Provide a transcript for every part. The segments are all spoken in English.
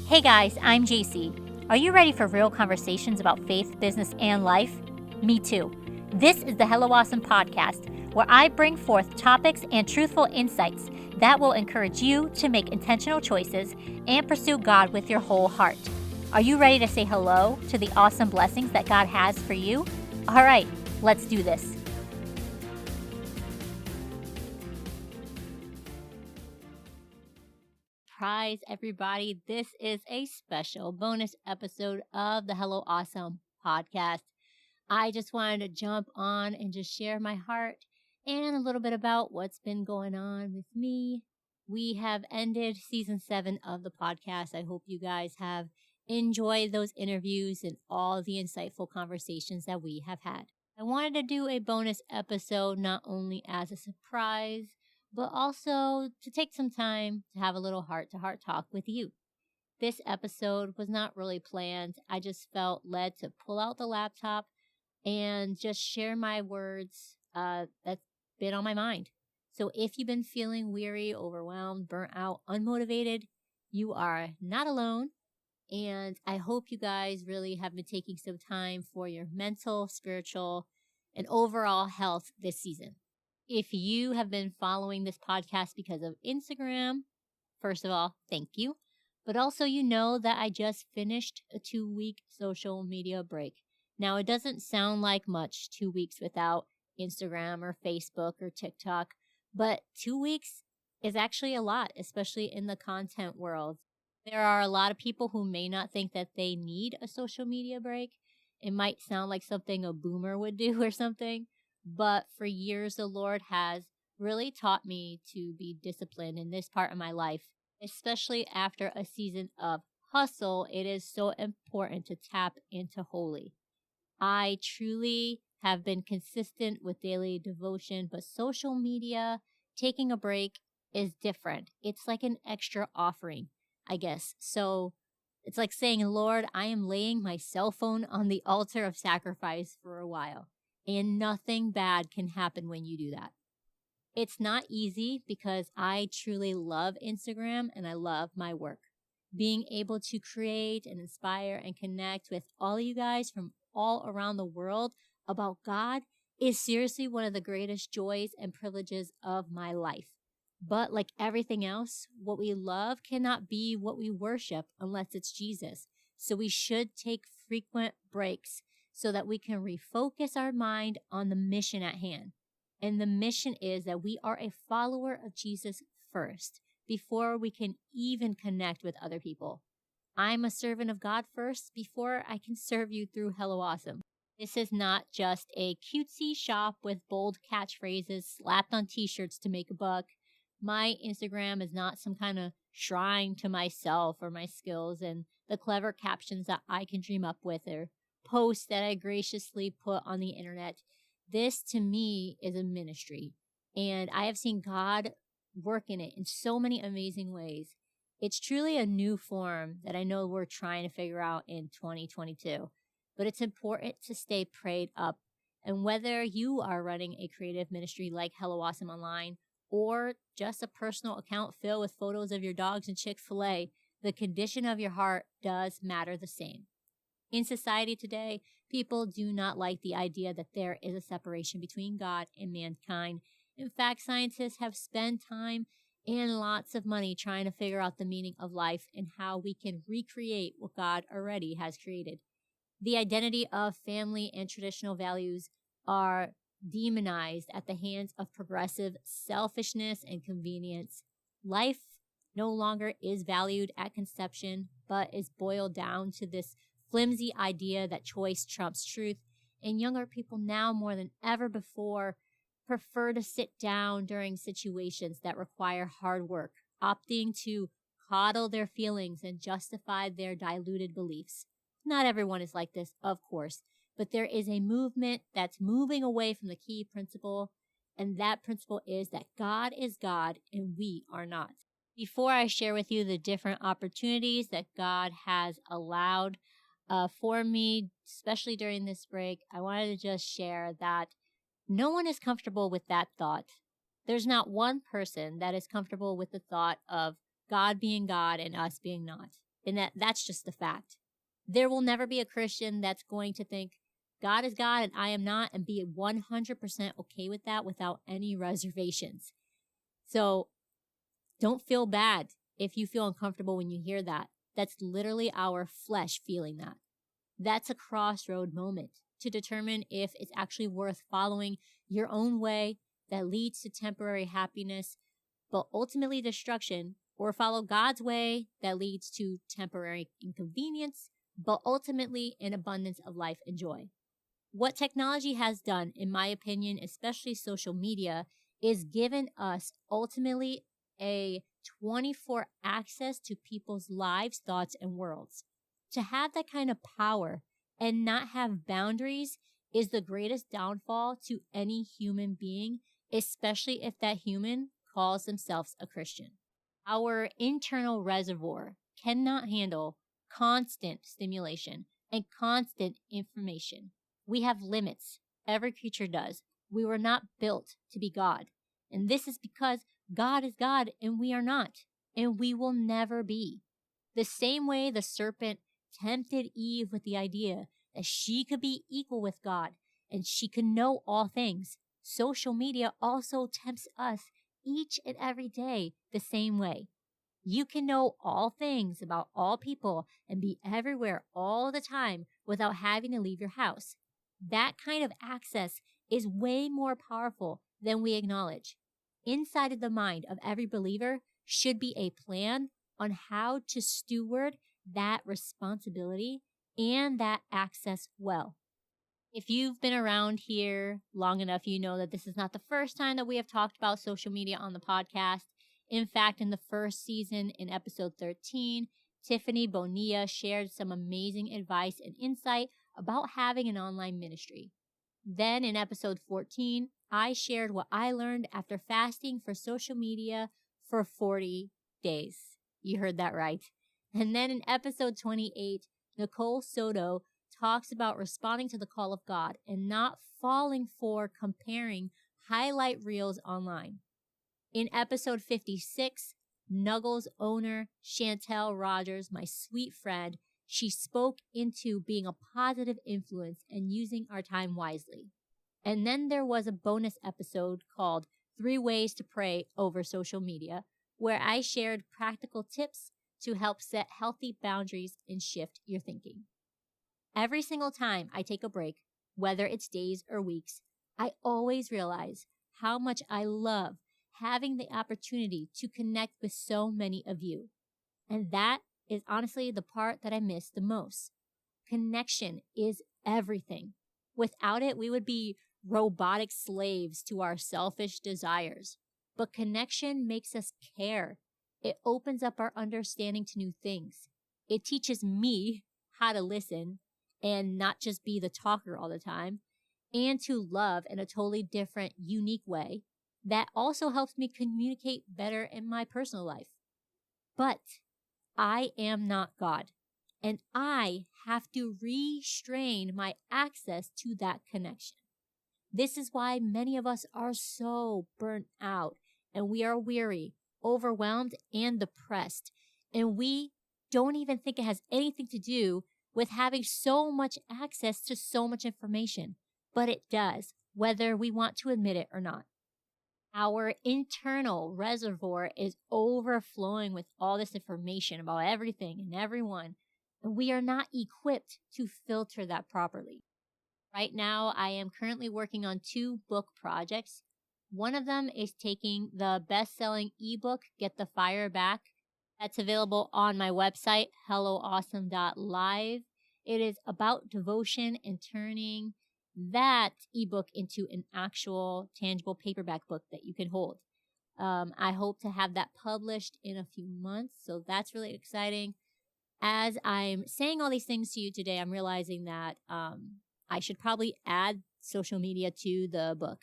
Hey guys, I'm Jacy. Are you ready for real conversations about faith, business, and life? Me too. This is the Hello Awesome podcast, where I bring forth topics and truthful insights that will encourage you to make intentional choices and pursue God with your whole heart. Are you ready to say hello to the awesome blessings that God has for you? All right, let's do this. Surprise, everybody. This is a special bonus episode of the Hello Awesome podcast. I just wanted to jump on and just share my heart and a little bit about what's been going on with me. We have ended season 7 of the podcast. I hope you guys have enjoyed those interviews and all the insightful conversations that we have had. I wanted to do a bonus episode not only as a surprise, but also to take some time to have a little heart-to-heart talk with you. This episode was not really planned. I just felt led to pull out the laptop and just share my words that's been on my mind. So if you've been feeling weary, overwhelmed, burnt out, unmotivated, you are not alone. And I hope you guys really have been taking some time for your mental, spiritual, and overall health this season. If you have been following this podcast because of Instagram, first of all, thank you. But also, you know that I just finished a 2-week social media break. Now, it doesn't sound like much, 2 weeks without Instagram or Facebook or TikTok, but 2 weeks is actually a lot, especially in the content world. There are a lot of people who may not think that they need a social media break. It might sound like something a boomer would do or something. But for years, the Lord has really taught me to be disciplined in this part of my life, especially after a season of hustle. It is so important to tap into holy. I truly have been consistent with daily devotion, but social media, taking a break is different. It's like an extra offering, I guess. So it's like saying, Lord, I am laying my cell phone on the altar of sacrifice for a while. And nothing bad can happen when you do that. It's not easy because I truly love Instagram and I love my work. Being able to create and inspire and connect with all of you guys from all around the world about God is seriously one of the greatest joys and privileges of my life. But like everything else, what we love cannot be what we worship unless it's Jesus. So we should take frequent breaks so that we can refocus our mind on the mission at hand. And the mission is that we are a follower of Jesus first, before we can even connect with other people. I'm a servant of God first before I can serve you through Hello Awesome. This is not just a cutesy shop with bold catchphrases slapped on t-shirts to make a buck. My Instagram is not some kind of shrine to myself or my skills and the clever captions that I can dream up with or posts that I graciously put on the internet. This to me is a ministry, and I have seen God work in it in so many amazing ways. It's truly a new form that I know we're trying to figure out in 2022, but it's important to stay prayed up. And whether you are running a creative ministry like Hello Awesome Online or just a personal account filled with photos of your dogs and Chick-fil-A, the condition of your heart does matter the same. In society today, people do not like the idea that there is a separation between God and mankind. In fact, scientists have spent time and lots of money trying to figure out the meaning of life and how we can recreate what God already has created. The identity of family and traditional values are demonized at the hands of progressive selfishness and convenience. Life no longer is valued at conception, but is boiled down to this flimsy idea that choice trumps truth, and younger people now more than ever before prefer to sit down during situations that require hard work, opting to coddle their feelings and justify their diluted beliefs. Not everyone is like this, of course, but there is a movement that's moving away from the key principle, and that principle is that God is God and we are not. Before I share with you the different opportunities that God has allowed for me, especially during this break, I wanted to just share that no one is comfortable with that thought. There's not one person that is comfortable with the thought of God being God and us being not. And that's just the fact. There will never be a Christian that's going to think God is God and I am not and be 100% okay with that without any reservations. So don't feel bad if you feel uncomfortable when you hear that. That's literally our flesh feeling that. That's a crossroad moment to determine if it's actually worth following your own way that leads to temporary happiness, but ultimately destruction, or follow God's way that leads to temporary inconvenience, but ultimately an abundance of life and joy. What technology has done, in my opinion, especially social media, is given us ultimately a 24 access to people's lives, thoughts, and worlds. To have that kind of power and not have boundaries is the greatest downfall to any human being, especially if that human calls themselves a Christian. Our internal reservoir cannot handle constant stimulation and constant information. We have limits. Every creature does. We were not built to be God. And this is because God is God and we are not. And we will never be. The same way the serpent tempted Eve with the idea that she could be equal with God and she could know all things, social media also tempts us each and every day the same way. You can know all things about all people and be everywhere all the time without having to leave your house. That kind of access is way more powerful than we acknowledge. Inside of the mind of every believer should be a plan on how to steward that responsibility and that access well. If you've been around here long enough, you know that this is not the first time that we have talked about social media on the podcast. In fact, in the first season, in episode 13, Tiffany Bonilla shared some amazing advice and insight about having an online ministry. Then in episode 14, I shared what I learned after fasting for social media for 40 days. You heard that right. And then in episode 28, Nicole Soto talks about responding to the call of God and not falling for comparing highlight reels online. In episode 56, Nuggles owner Chantel Rogers, my sweet friend, she spoke into being a positive influence and using our time wisely. And then there was a bonus episode called 3 Ways to Pray Over Social Media, where I shared practical tips to help set healthy boundaries and shift your thinking. Every single time I take a break, whether it's days or weeks, I always realize how much I love having the opportunity to connect with so many of you. And that is honestly the part that I miss the most. Connection is everything. Without it, we would be robotic slaves to our selfish desires. But connection makes us care. It opens up our understanding to new things. It teaches me how to listen and not just be the talker all the time, and to love in a totally different, unique way that also helps me communicate better in my personal life. But I am not God, and I have to restrain my access to that connection. This is why many of us are so burnt out, and we are weary, overwhelmed, and depressed. And we don't even think it has anything to do with having so much access to so much information. But it does, whether we want to admit it or not. Our internal reservoir is overflowing with all this information about everything and everyone, and we are not equipped to filter that properly. Right now, I am currently working on 2 book projects. One of them is taking the best-selling ebook, Get the Fire Back. That's available on my website, helloawesome.live. It is about devotion and turning that ebook into an actual tangible paperback book that you can hold. I hope to have that published in a few months, so that's really exciting. As I'm saying all these things to you today, I'm realizing that I should probably add social media to the book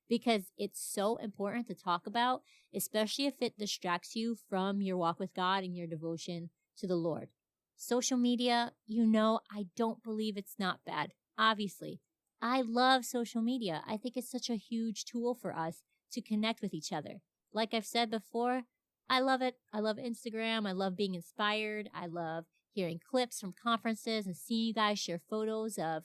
because it's so important to talk about, especially if it distracts you from your walk with God and your devotion to the Lord. Social media, I don't believe it's not bad. Obviously, I love social media. I think it's such a huge tool for us to connect with each other. Like I've said before, I love it. I love Instagram. I love being inspired. I love hearing clips from conferences and seeing you guys share photos of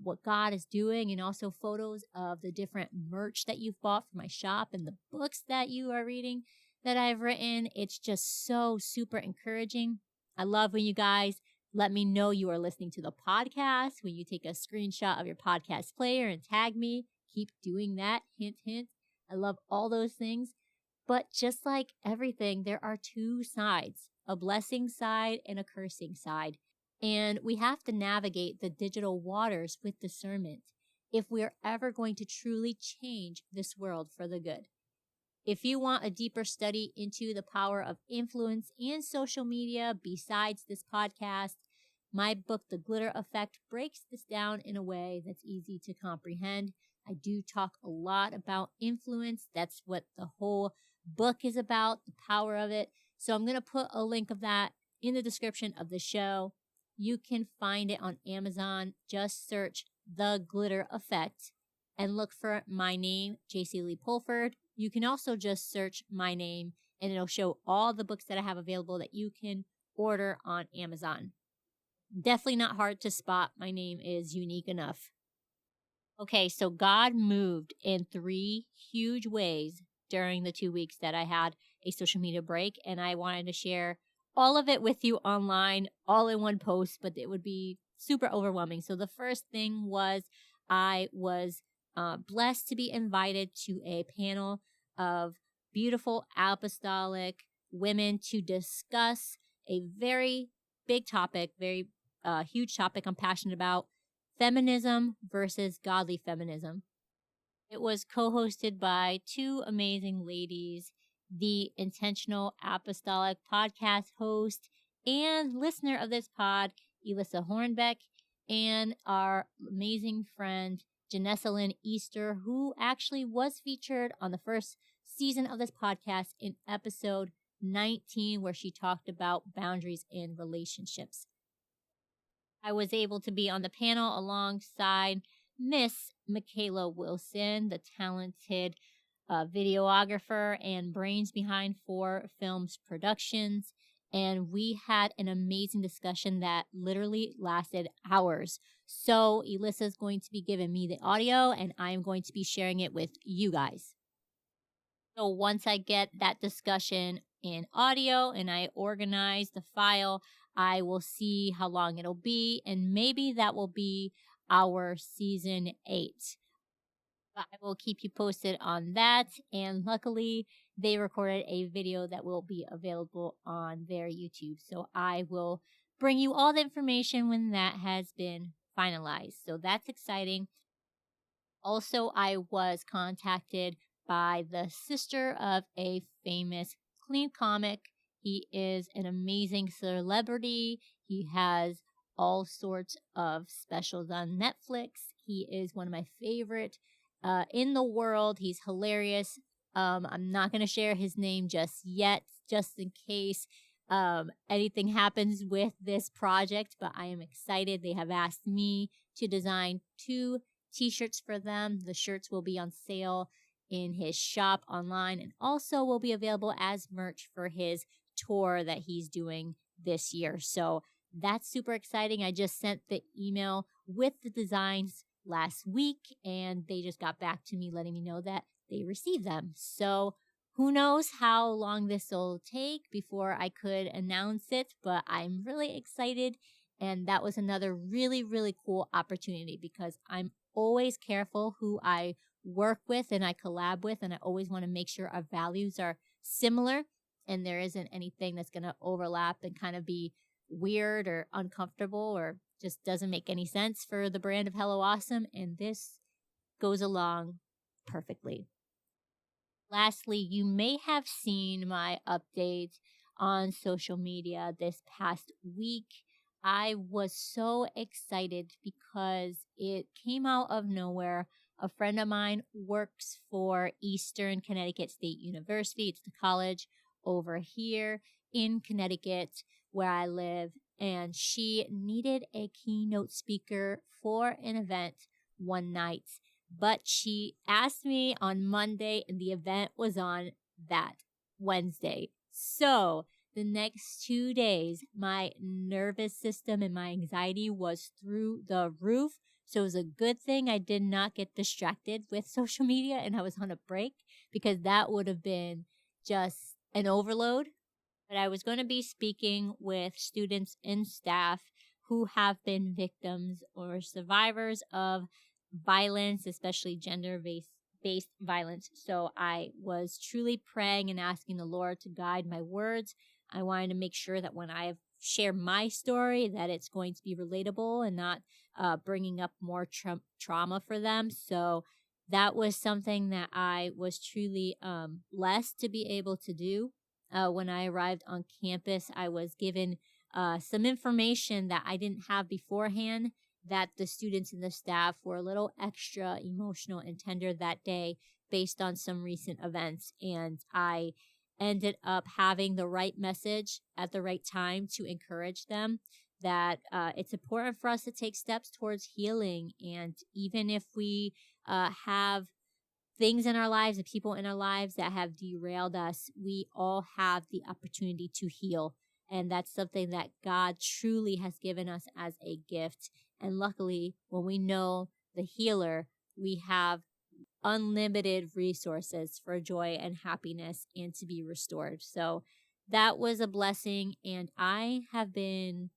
what God is doing, and also photos of the different merch that you've bought for my shop and the books that you are reading that I've written. It's just so super encouraging. I love when you guys let me know you are listening to the podcast, when you take a screenshot of your podcast player and tag me. Keep doing that. Hint, hint. I love all those things. But just like everything, there are two sides, a blessing side and a cursing side. And we have to navigate the digital waters with discernment if we are ever going to truly change this world for the good. If you want a deeper study into the power of influence and social media besides this podcast, my book, The Glitter Effect, breaks this down in a way that's easy to comprehend. I do talk a lot about influence. That's what the whole book is about, the power of it. So I'm going to put a link of that in the description of the show. You can find it on Amazon. Just search The Glitter Effect and look for my name, Jacy Lee Pulford. You can also just search my name and it'll show all the books that I have available that you can order on Amazon. Definitely not hard to spot. My name is unique enough. Okay, so God moved in 3 huge ways during the 2 weeks that I had a social media break, and I wanted to share all of it with you online, all in one post, but it would be super overwhelming. So the first thing was I was blessed to be invited to a panel of beautiful apostolic women to discuss a very big topic, very huge topic I'm passionate about: feminism versus godly feminism. It was co-hosted by 2 amazing ladies, the Intentional Apostolic podcast host and listener of this pod, Elissa Hornbeck, and our amazing friend, Janessa Lynn Easter, who actually was featured on the first season of this podcast in episode 19, where she talked about boundaries in relationships. I was able to be on the panel alongside Miss Michaela Wilson, the talented videographer and brains behind 4 Films Productions. And we had an amazing discussion that literally lasted hours. So Elissa's going to be giving me the audio and I'm going to be sharing it with you guys. So once I get that discussion in audio and I organize the file, I will see how long it'll be, and maybe that will be our season 8. But I will keep you posted on that, and luckily they recorded a video that will be available on their YouTube. So I will bring you all the information when that has been finalized. So that's exciting. Also, I was contacted by the sister of a famous clean comic. He is an amazing celebrity. He has all sorts of specials on Netflix. He is one of my favorite in the world. He's hilarious. I'm not going to share his name just yet, just in case anything happens with this project, but I am excited. They have asked me to design 2 t-shirts for them. The shirts will be on sale in his shop online and also will be available as merch for his tour that he's doing this year. So that's super exciting. I just sent the email with the designs last week and they just got back to me letting me know that they received them. So who knows how long this will take before I could announce it, but I'm really excited. And that was another really, really cool opportunity because I'm always careful who I work with and I collab with, and I always want to make sure our values are similar and there isn't anything that's going to overlap and kind of be weird or uncomfortable or just doesn't make any sense for the brand of Hello Awesome, and this goes along perfectly. Lastly, you may have seen my updates on social media this past week. I was so excited because it came out of nowhere. A friend of mine works for Eastern Connecticut State University. It's the college over here in Connecticut where I live. And she needed a keynote speaker for an event one night. But she asked me on Monday and the event was on that Wednesday. So the next 2 days, my nervous system and my anxiety was through the roof. So it was a good thing I did not get distracted with social media and I was on a break, because that would have been just an overload. But I was going to be speaking with students and staff who have been victims or survivors of violence, especially gender based violence. So I was truly praying and asking the Lord to guide my words. I wanted to make sure that when I share my story, that it's going to be relatable and not bringing up more trauma for them. So that was something that I was truly blessed to be able to do. When I arrived on campus, I was given some information that I didn't have beforehand, that the students and the staff were a little extra emotional and tender that day based on some recent events. And I ended up having the right message at the right time to encourage them that it's important for us to take steps towards healing. And even if we have things in our lives and people in our lives that have derailed us, we all have the opportunity to heal. And that's something that God truly has given us as a gift. And luckily, when we know the healer, we have unlimited resources for joy and happiness and to be restored. So that was a blessing. And I have been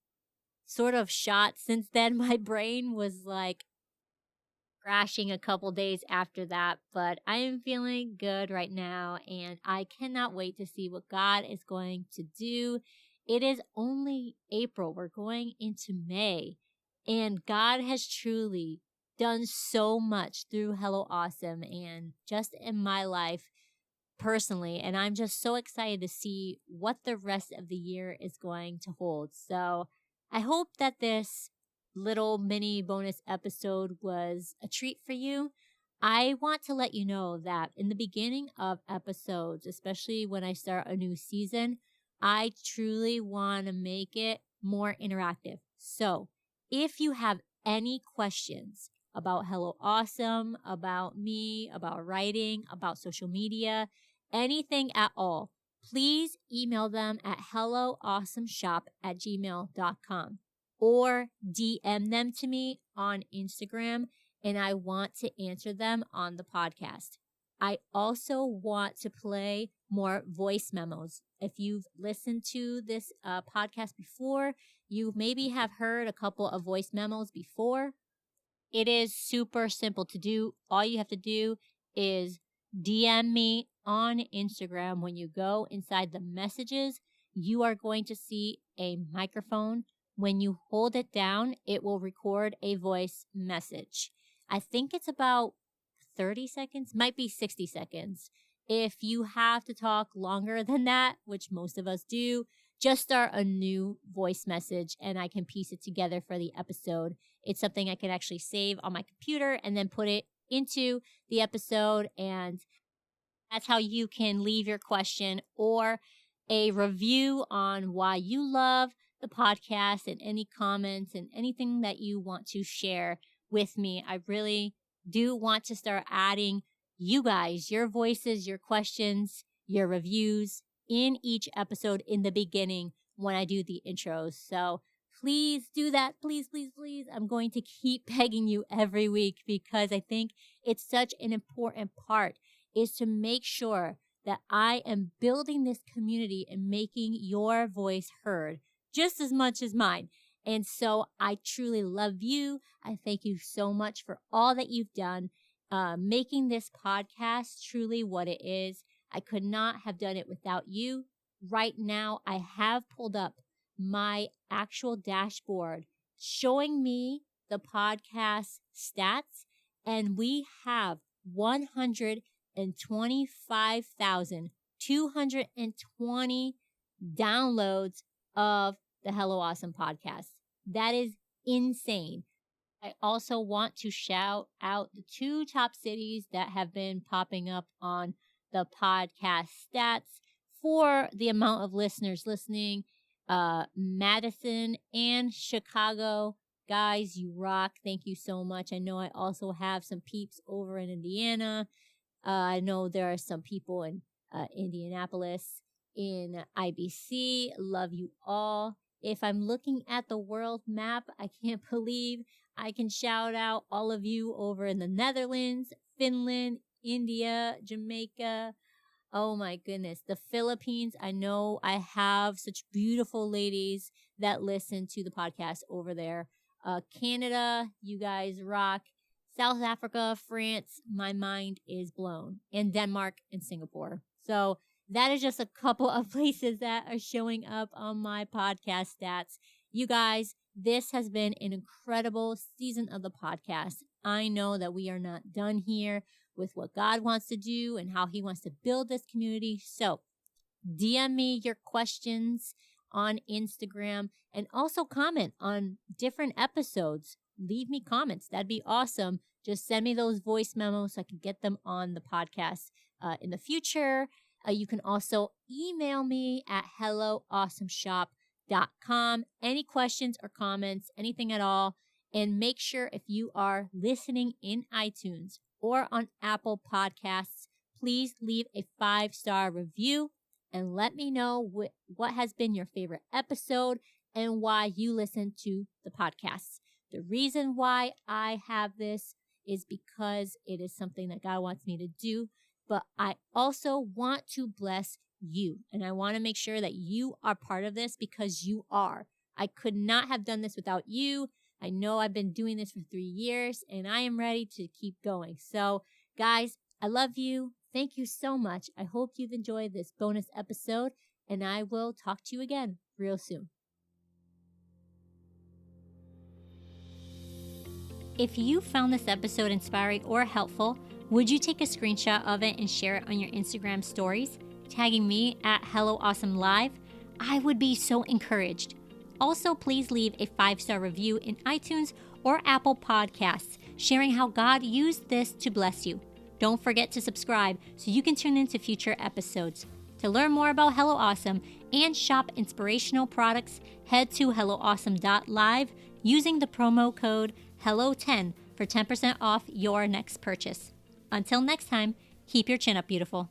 sort of shot since then. My brain was like crashing a couple days after that, but I am feeling good right now and I cannot wait to see what God is going to do. It is only April. We're going into May, and God has truly done so much through Hello Awesome and just in my life personally. And I'm just so excited to see what the rest of the year is going to hold. So I hope that this little mini bonus episode was a treat for you. I want to let you know that in the beginning of episodes, especially when I start a new season, I truly want to make it more interactive. So if you have any questions about Hello Awesome, about me, about writing, about social media, anything at all, please email them at helloawesomeshop@gmail.com or DM them to me on Instagram, and I want to answer them on the podcast. I also want to play more voice memos. If you've listened to this podcast before, you maybe have heard a couple of voice memos before. It is super simple to do. All you have to do is DM me on Instagram. When you go inside the messages, you are going to see a microphone. When you hold it down, it will record a voice message. I think it's about 30 seconds, might be 60 seconds. If you have to talk longer than that, which most of us do, just start a new voice message and I can piece it together for the episode. It's something I can actually save on my computer and then put it into the episode. And that's how you can leave your question or a review on why you love the podcast and any comments and anything that you want to share with me. I really do want to start adding you guys, your voices, your questions, your reviews in each episode in the beginning when I do the intros. So please do that. Please, please, please. I'm going to keep begging you every week because I think it's such an important part is to make sure that I am building this community and making your voice heard just as much as mine. And so I truly love you. I thank you so much for all that you've done, making this podcast truly what it is. I could not have done it without you. Right now, I have pulled up my actual dashboard showing me the podcast stats, and we have 125,220 downloads of the Hello Awesome podcast. That is insane. I also want to shout out the 2 top cities that have been popping up on the podcast stats for the amount of listeners listening. Madison and Chicago. Guys, you rock. Thank you so much. I know I also have some peeps over in Indiana. I know there are some people in Indianapolis. in IBC. Love you all. If I'm looking at the world map, I can't believe I can shout out all of you over in the Netherlands, Finland, India, Jamaica. Oh my goodness. The Philippines. I know I have such beautiful ladies that listen to the podcast over there. Canada, you guys rock. South Africa, France, my mind is blown. And Denmark and Singapore. So that is just a couple of places that are showing up on my podcast stats. You guys, this has been an incredible season of the podcast. I know that we are not done here with what God wants to do and how he wants to build this community. So DM me your questions on Instagram and also comment on different episodes. Leave me comments. That'd be awesome. Just send me those voice memos so I can get them on the podcast in the future. You can also email me at helloawesomeshop.com. Any questions or comments, anything at all. And make sure if you are listening in iTunes or on Apple Podcasts, please leave a 5-star review and let me know what has been your favorite episode and why you listen to the podcast. The reason why I have this is because it is something that God wants me to do, but I also want to bless you. And I want to make sure that you are part of this because you are. I could not have done this without you. I know I've been doing this for 3 years and I am ready to keep going. So guys, I love you. Thank you so much. I hope you've enjoyed this bonus episode and I will talk to you again real soon. If you found this episode inspiring or helpful, would you take a screenshot of it and share it on your Instagram stories, tagging me at HelloAwesomeLive? I would be so encouraged. Also, please leave a 5-star review in iTunes or Apple Podcasts, sharing how God used this to bless you. Don't forget to subscribe so you can tune into future episodes. To learn more about Hello Awesome and shop inspirational products, head to helloawesome.live using the promo code HELLO10 for 10% off your next purchase. Until next time, keep your chin up, beautiful.